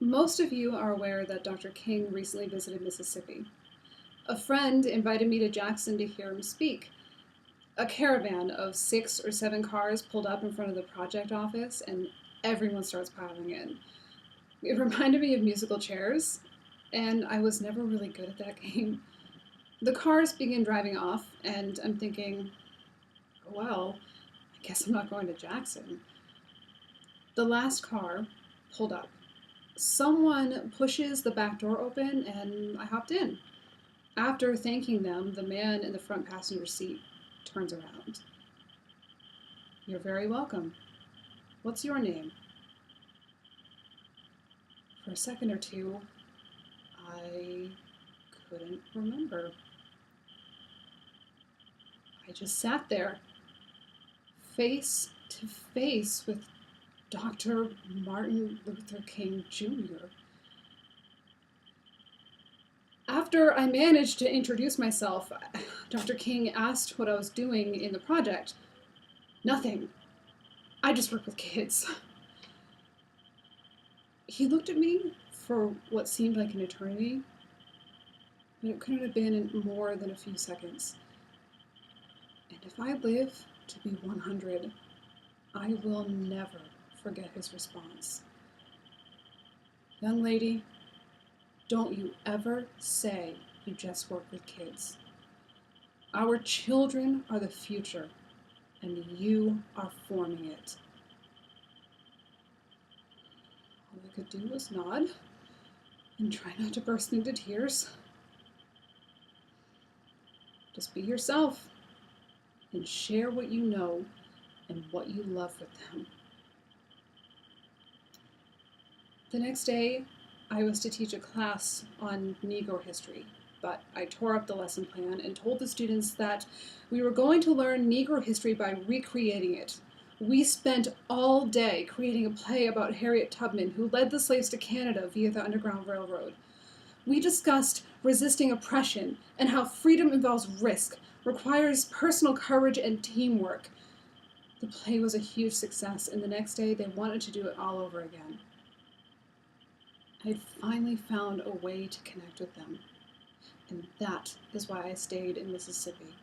Most of you are aware that Dr. King recently visited Mississippi. A friend invited me to Jackson to hear him speak. A caravan of 6 or 7 cars pulled up in front of the project office, and everyone starts piling in. It reminded me of musical chairs, and I was never really good at that game. The cars begin driving off, and I'm thinking, well, I guess I'm not going to Jackson. The last car pulled up. Someone pushes the back door open, and I hopped in. After thanking them, the man in the front passenger seat turns around. "You're very welcome. What's your name?" For a second or two, I couldn't remember. I just sat there, face to face with Dr. Martin Luther King Jr. After I managed to introduce myself, Dr. King asked what I was doing in the project. "Nothing. I just work with kids." He looked at me for what seemed like an eternity, but it couldn't have been more than a few seconds. And if I live to be 100, I will never forget his response. "Young lady, don't you ever say you just work with kids. Our children are the future, and you are forming it." All I could do was nod and try not to burst into tears. Just be yourself and share what you know and what you love with them. The next day, I was to teach a class on Negro history, but I tore up the lesson plan and told the students that we were going to learn Negro history by recreating it. We spent all day creating a play about Harriet Tubman, who led the slaves to Canada via the Underground Railroad. We discussed resisting oppression and how freedom involves risk, requires personal courage and teamwork. The play was a huge success, and the next day they wanted to do it all over again. I had finally found a way to connect with them, and that is why I stayed in Mississippi.